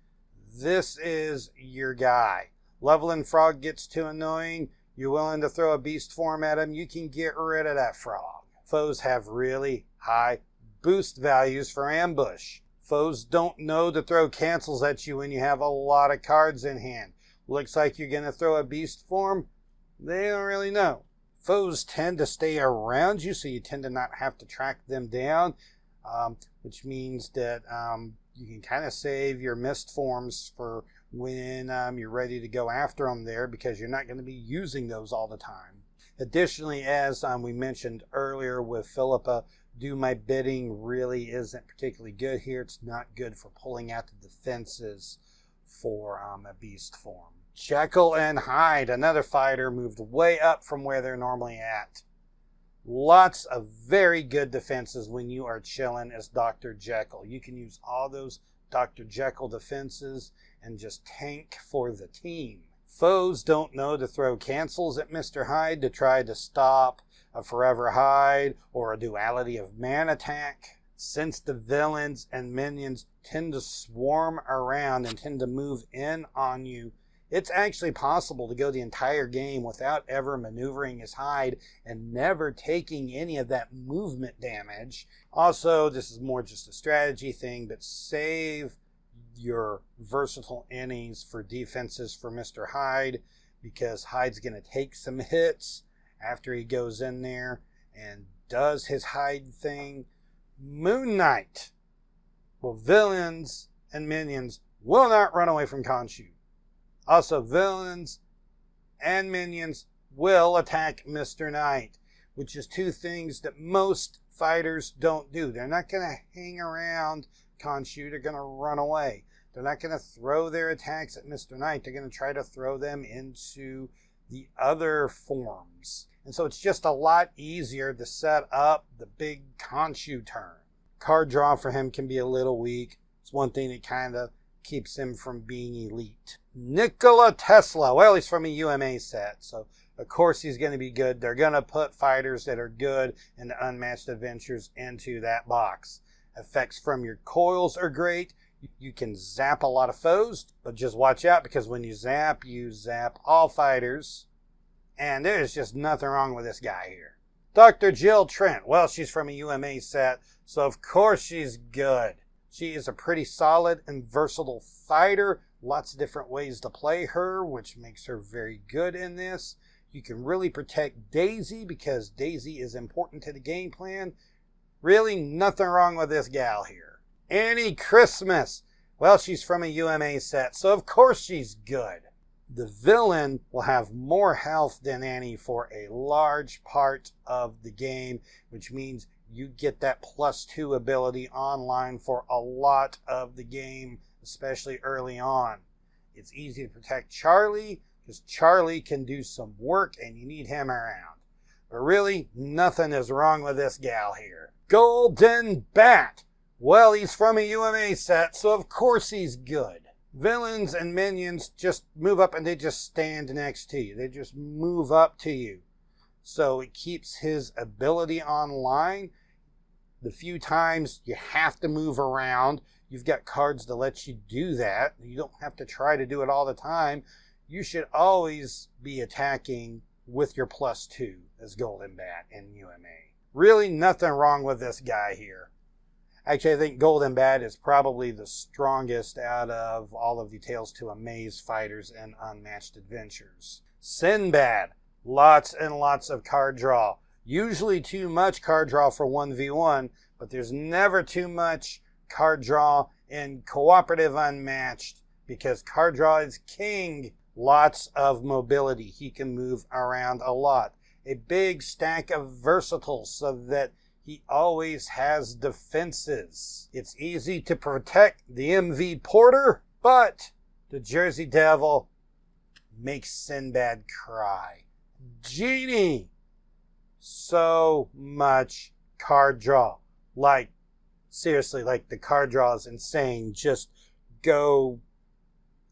this is your guy. Leveling Frog gets too annoying, you're willing to throw a beast form at him, you can get rid of that frog. Foes have really high boost values for ambush. Foes don't know to throw cancels at you when you have a lot of cards in hand. Looks like you're going to throw a beast form, they don't really know. Foes tend to stay around you, so you tend to not have to track them down, which means that you can kind of save your missed forms for when you're ready to go after them there, because you're not going to be using those all the time. Additionally, as we mentioned earlier with Philippa, Do My Bidding really isn't particularly good here. It's not good for pulling out the defenses for a beast form. Jekyll and Hyde, another fighter, moved way up from where they're normally at. Lots of very good defenses when you are chilling as Dr. Jekyll. You can use all those Dr. Jekyll defenses and just tank for the team. Foes don't know to throw cancels at Mr. Hyde to try to stop a Forever Hyde or a Duality of Man attack. Since the villains and minions tend to swarm around and tend to move in on you, it's actually possible to go the entire game without ever maneuvering as Hyde and never taking any of that movement damage. Also, this is more just a strategy thing, but save your versatile innings for defenses for Mr. Hyde, because Hyde's going to take some hits after he goes in there and does his Hyde thing. Moon Knight. Well, villains and minions will not run away from Khonshu. Also, villains and minions will attack Mr. Knight, which is two things that most fighters don't do. They're not going to hang around Khonshu. They're going to run away. They're not going to throw their attacks at Mr. Knight. They're going to try to throw them into the other forms. And so it's just a lot easier to set up the big Khonshu turn. Card draw for him can be a little weak. It's one thing that kind of keeps him from being elite. Nikola Tesla. Well, he's from a UMA set, so of course he's going to be good. They're going to put fighters that are good in the Unmatched Adventures into that box. Effects from your coils are great. You can zap a lot of foes, but just watch out, because when you zap all fighters. And there's just nothing wrong with this guy here. Dr. Jill Trent. Well, she's from a UMA set, so of course she's good. She is a pretty solid and versatile fighter. Lots of different ways to play her, which makes her very good in this. You can really protect Daisy because Daisy is important to the game plan. Really nothing wrong with this gal here. Annie Christmas. Well, she's from a UMA set, so of course she's good. The villain will have more health than Annie for a large part of the game, which means you get that +2 ability online for a lot of the game, especially early on. It's easy to protect Charlie, because Charlie can do some work and you need him around. But really, nothing is wrong with this gal here. Golden Bat. Well, he's from a UMA set, so of course he's good. Villains and minions just move up and they just stand next to you. They just move up to you. So it keeps his ability online. The few times you have to move around, you've got cards to let you do that. You don't have to try to do it all the time. You should always be attacking with your +2 as Golden Bat in UMA. Really nothing wrong with this guy here. Actually, I think Golden Bat is probably the strongest out of all of the Tales to Amaze fighters in Unmatched Adventures. Sinbad, lots and lots of card draw. Usually too much card draw for 1v1, but there's never too much card draw in Cooperative Unmatched because card draw is king. Lots of mobility. He can move around a lot. A big stack of versatiles so that he always has defenses. It's easy to protect the MV Porter, but the Jersey Devil makes Sinbad cry. Genie, so much card draw. Like, seriously, like the card draw is insane. Just go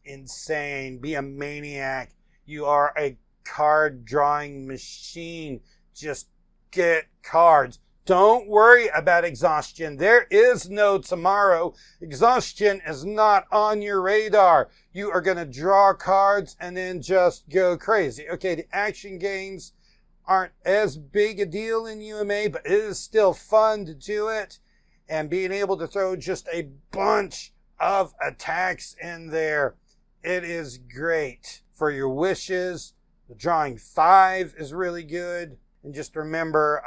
insane. Be a maniac. You are a card drawing machine. Just get cards. Don't worry about exhaustion. There is no tomorrow. Exhaustion is not on your radar. You are going to draw cards and then just go crazy. Okay, the action games aren't as big a deal in UMA, but it is still fun to do it. And being able to throw just a bunch of attacks in there, it is great. For your wishes, the drawing 5 is really good. And just remember,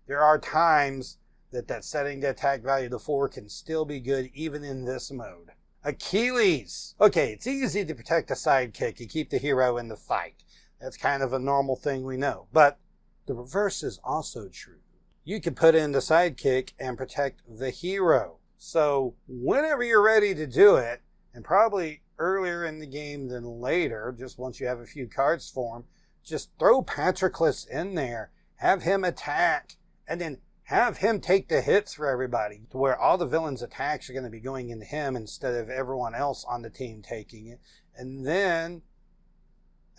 there are times that setting the attack value to 4 can still be good even in this mode. Achilles. Okay, it's easy to protect a sidekick. You keep the hero in the fight. That's kind of a normal thing we know. But the reverse is also true. You can put in the sidekick and protect the hero. So whenever you're ready to do it, and probably earlier in the game than later, just once you have a few cards for him, just throw Patroclus in there. Have him attack, and then have him take the hits for everybody, to where all the villains' attacks are going to be going into him instead of everyone else on the team taking it. And then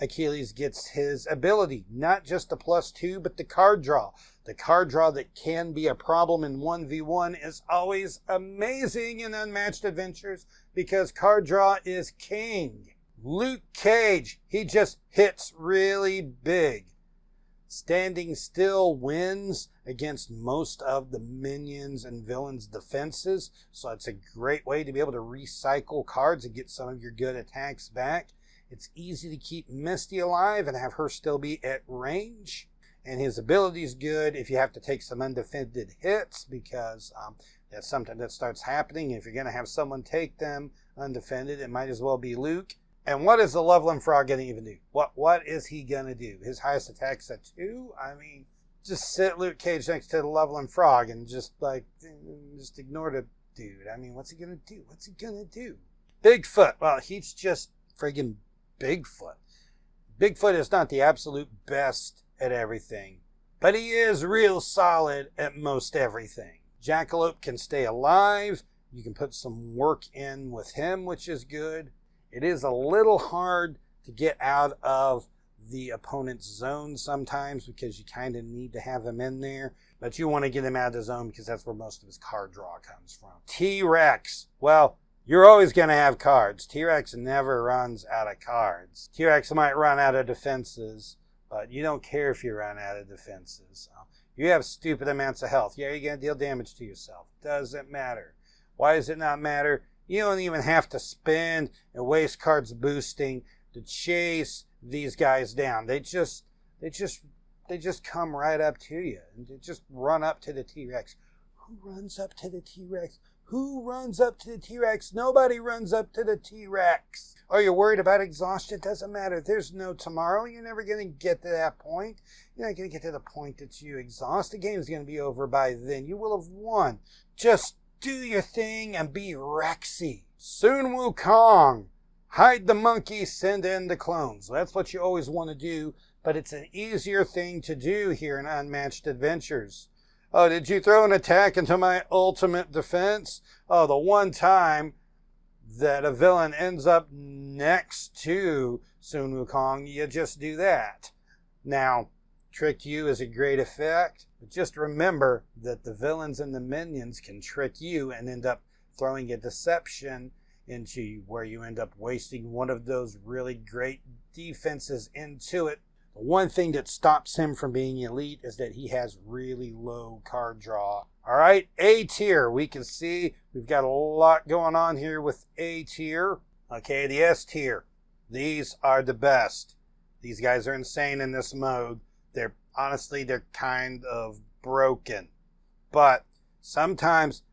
Achilles gets his ability, not just the +2, but the card draw. The card draw that can be a problem in 1v1 is always amazing in Unmatched Adventures because card draw is king. Luke Cage, he just hits really big. Standing still wins against most of the minions and villains' defenses, so it's a great way to be able to recycle cards and get some of your good attacks back. It's easy to keep Misty alive and have her still be at range, and his ability is good if you have to take some undefended hits, because that's something that starts happening. If you're going to have someone take them undefended, it might as well be Luke. And what is the Loveland Frog going to even do? What is he going to do? His highest attack's a 2? I mean, just sit Luke Cage next to the Loveland Frog and just ignore the dude. I mean, what's he going to do? What's he going to do? Bigfoot. Well, he's just friggin' Bigfoot. Bigfoot is not the absolute best at everything, but he is real solid at most everything. Jackalope can stay alive. You can put some work in with him, which is good. It is a little hard to get out of the opponent's zone sometimes because you kind of need to have him in there. But you want to get him out of the zone because that's where most of his card draw comes from. T-Rex. Well, you're always going to have cards. T-Rex never runs out of cards. T-Rex might run out of defenses, but you don't care if you run out of defenses. You have stupid amounts of health. Yeah, you're going to deal damage to yourself. Doesn't matter. Why does it not matter? You don't even have to spend and waste cards boosting to chase these guys down. They just come right up to you and they just run up to the T-Rex. Who runs up to the T-Rex? Who runs up to the T-Rex? Nobody runs up to the T-Rex. Are you worried about exhaustion? It doesn't matter. There's no tomorrow. You're never going to get to that point. You're not going to get to the point that you exhaust. The game's going to be over by then. You will have won. Just do your thing and be Rexy. Sun Wukong. Hide the monkey, send in the clones. That's what you always want to do, but it's an easier thing to do here in Unmatched Adventures. Oh, did you throw an attack into my ultimate defense? Oh, the one time that a villain ends up next to Sun Wukong, you just do that. Now, Trick You is a great effect, but just remember that the villains and the minions can trick you and end up throwing a deception into where you end up wasting one of those really great defenses into it. The one thing that stops him from being elite is that he has really low card draw. All right, A tier. We can see we've got a lot going on here with A tier. Okay, the S tier. These are the best. These guys are insane in this mode. They're kind of broken. But sometimes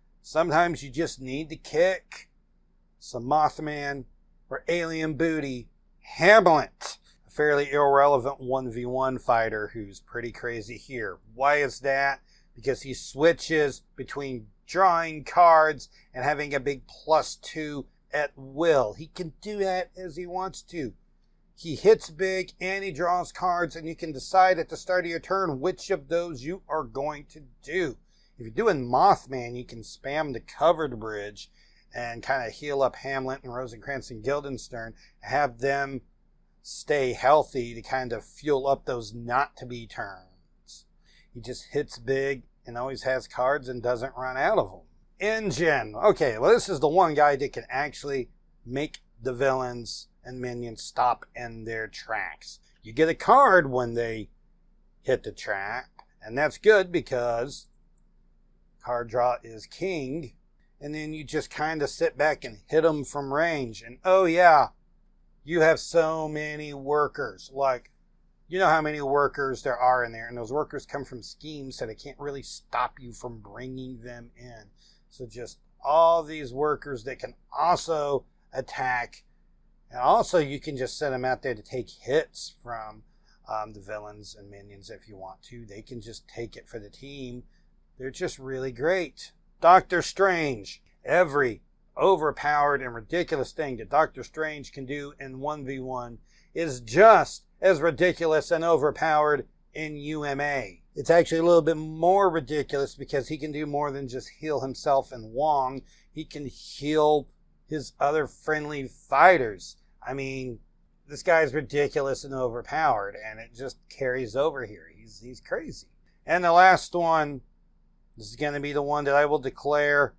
you just need to kick some Mothman or alien booty. Hamlet, a fairly irrelevant 1v1 fighter who's pretty crazy here. Why is that? Because he switches between drawing cards and having a big +2 at will. He can do that as he wants to. He hits big and he draws cards, and you can decide at the start of your turn which of those you are going to do. If you're doing Mothman, you can spam the covered bridge and kind of heal up Hamlet and Rosencrantz and Guildenstern, have them stay healthy to kind of fuel up those not-to-be turns. He just hits big and always has cards and doesn't run out of them. Engine. Okay, well, this is the one guy that can actually make the villains and minions stop in their tracks. You get a card when they hit the trap, and that's good because card draw is king. And then you just kind of sit back and hit them from range. And oh yeah, you have so many workers. Like, you know how many workers there are in there. And those workers come from schemes, so they can't really stop you from bringing them in. So just all these workers that can also attack. And also you can just send them out there to take hits from the villains and minions if you want to. They can just take it for the team. They're just really great. Doctor Strange. Every overpowered and ridiculous thing that Doctor Strange can do in 1v1 is just as ridiculous and overpowered in UMA. It's actually a little bit more ridiculous because he can do more than just heal himself and Wong. He can heal his other friendly fighters. I mean, this guy's ridiculous and overpowered, and it just carries over here. He's crazy. And the last one, this is going to be the one that I will declare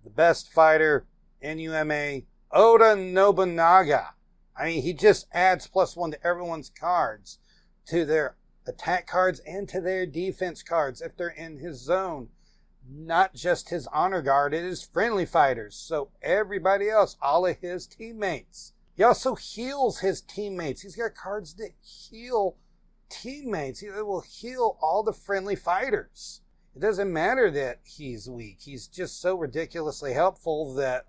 the best fighter in UMA, Oda Nobunaga. I mean, he just adds +1 to everyone's cards, to their attack cards and to their defense cards if they're in his zone. Not just his honor guard, it is friendly fighters. So everybody else, all of his teammates. He also heals his teammates. He's got cards that heal teammates. He will heal all the friendly fighters. It doesn't matter that he's weak. He's just so ridiculously helpful that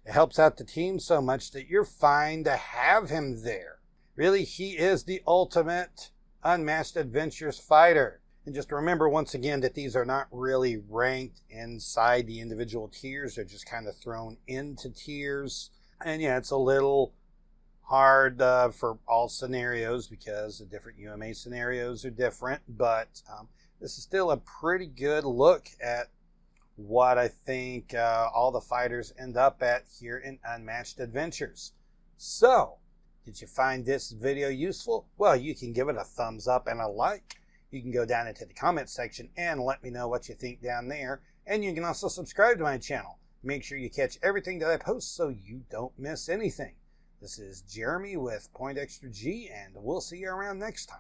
it helps out the team so much that you're fine to have him there. Really, he is the ultimate Unmatched Adventures fighter. And just remember once again that these are not really ranked inside the individual tiers. They're just kind of thrown into tiers. And yeah, it's a little hard for all scenarios because the different UMA scenarios are different. But this is still a pretty good look at what I think all the fighters end up at here in Unmatched Adventures. So, did you find this video useful? Well, you can give it a thumbs up and a like. You can go down into the comments section and let me know what you think down there. And you can also subscribe to my channel. Make sure you catch everything that I post so you don't miss anything. This is Jeremy with Point Extra G, and we'll see you around next time.